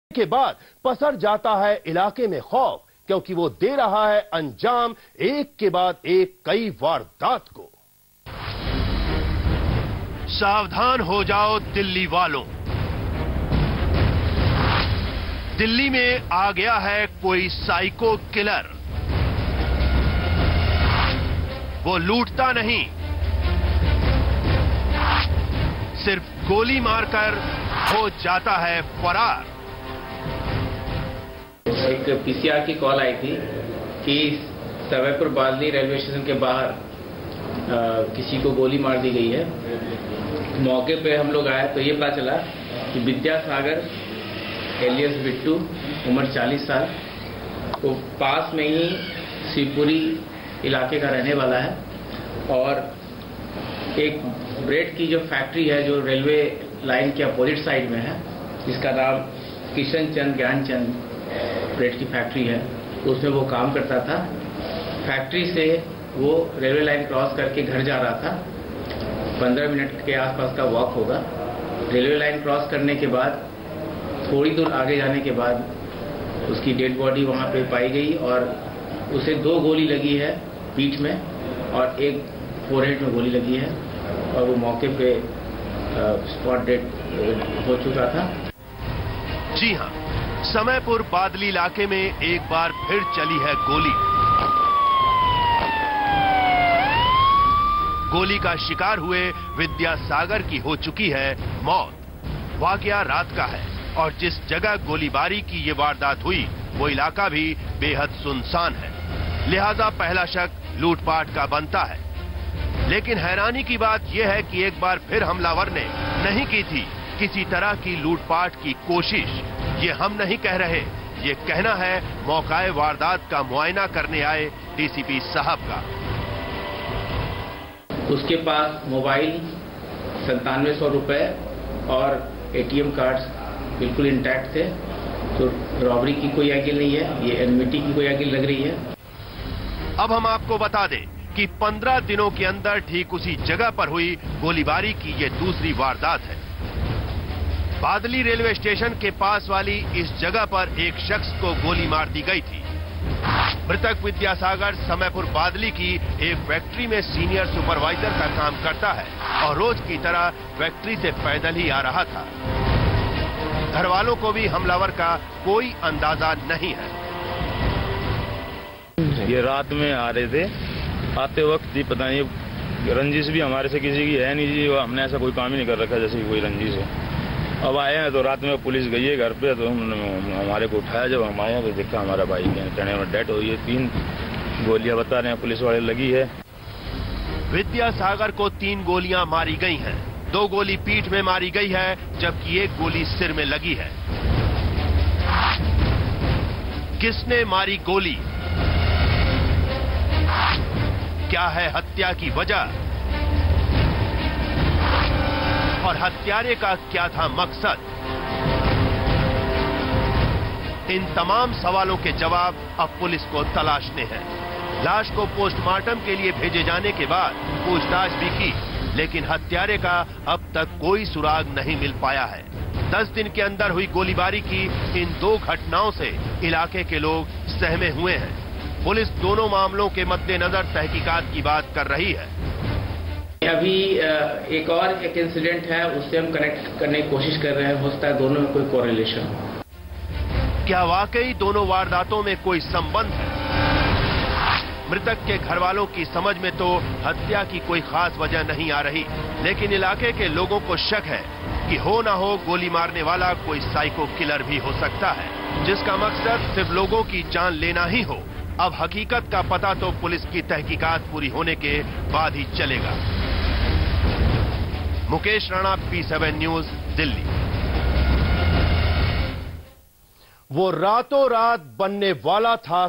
के बाद पसर जाता है इलाके में खौफ, क्योंकि वो दे रहा है अंजाम एक के बाद एक कई वारदात को। सावधान हो जाओ दिल्ली वालों, दिल्ली में आ गया है कोई साइको किलर। वो लूटता नहीं, सिर्फ गोली मारकर हो जाता है फरार। एक पीसीआर की कॉल आई थी कि सवैपुर बादली रेलवे स्टेशन के बाहर किसी को गोली मार दी गई है। मौके पे हम लोग आए तो ये पता चला कि विद्यासागर एलियस बिट्टू, उम्र 40 साल, वो पास में ही शिवपुरी इलाके का रहने वाला है और एक ब्रेड की जो फैक्ट्री है जो रेलवे लाइन के अपोजिट साइड में है, जिसका नाम किशन चंद ज्ञानचंद ब्रेड की फैक्ट्री है, उसमें वो काम करता था। फैक्ट्री से वो रेलवे लाइन क्रॉस करके घर जा रहा था। 15 मिनट के आसपास का वॉक होगा। रेलवे लाइन क्रॉस करने के बाद थोड़ी दूर आगे जाने के बाद उसकी डेड बॉडी वहाँ पे पाई गई और उसे 2 गोली लगी है पीठ में और एक फोरहेड में गोली लगी है और वो मौके पे स्पॉट डेड हो चुका था। जी हां, समयपुर बादली इलाके में एक बार फिर चली है गोली। गोली का शिकार हुए विद्यासागर की हो चुकी है मौत। वाकया रात का है और जिस जगह गोलीबारी की ये वारदात हुई वो इलाका भी बेहद सुनसान है, लिहाजा पहला शक लूटपाट का बनता है। लेकिन हैरानी की बात यह है कि एक बार फिर हमलावर ने नहीं की थी किसी तरह की लूटपाट की कोशिश। ये हम नहीं कह रहे, ये कहना है मौकाए वारदात का मुआयना करने आए डीसीपी साहब का। उसके पास मोबाइल, 9700 रुपए और एटीएम कार्ड्स बिल्कुल इंटैक्ट थे, तो रॉबरी की कोई एंगल नहीं है, ये एनमिटी की कोई एंगल लग रही है। अब हम आपको बता दें कि 15 दिनों के अंदर ठीक उसी जगह पर हुई गोलीबारी की ये दूसरी वारदात है। बादली रेलवे स्टेशन के पास वाली इस जगह पर एक शख्स को गोली मार दी गई थी। मृतक विद्यासागर समयपुर बादली की एक फैक्ट्री में सीनियर सुपरवाइजर का काम करता है और रोज की तरह फैक्ट्री से पैदल ही आ रहा था। घर वालों को भी हमलावर का कोई अंदाजा नहीं है। ये रात में आ रहे थे, आते वक्त जी पता नहीं रंजिश भी हमारे से किसी की है नहीं जी, हमने ऐसा कोई काम ही नहीं कर रखा जैसे कोई रंजिश है। अब आए हैं तो रात में पुलिस गई है घर पे, तो हमारे को उठाया। जब हम आए तो देखा हमारा भाई कहने में डेथ हुई है। 3 गोलियां बता रहे हैं पुलिस वाले लगी है। विद्यासागर को 3 गोलियां मारी गई हैं। 2 गोली पीठ में मारी गई है जबकि 1 गोली सिर में लगी है। किसने मारी गोली? क्या है हत्या की वजह और हत्यारे का क्या था मकसद? इन तमाम सवालों के जवाब अब पुलिस को तलाशने हैं। लाश को पोस्टमार्टम के लिए भेजे जाने के बाद पूछताछ भी की, लेकिन हत्यारे का अब तक कोई सुराग नहीं मिल पाया है। 10 दिन के अंदर हुई गोलीबारी की इन 2 घटनाओं से इलाके के लोग सहमे हुए हैं। पुलिस दोनों मामलों के मद्देनजर तहकीकात की बात कर रही है। अभी एक इंसिडेंट है, उससे हम कनेक्ट करने की कोशिश कर रहे हैं। हो सकता है दोनों में कोई कोरिलेशन हो। क्या वाकई दोनों वारदातों में कोई संबंध है? मृतक के घर वालों की समझ में तो हत्या की कोई खास वजह नहीं आ रही, लेकिन इलाके के लोगों को शक है कि हो ना हो गोली मारने वाला कोई साइको किलर भी हो सकता है, जिसका मकसद सिर्फ लोगों की जान लेना ही हो। अब हकीकत का पता तो पुलिस की तहकीकात पूरी होने के बाद ही चलेगा। Mukesh Rana, P7 news, Delhi. वो रातों रात बनने वाला था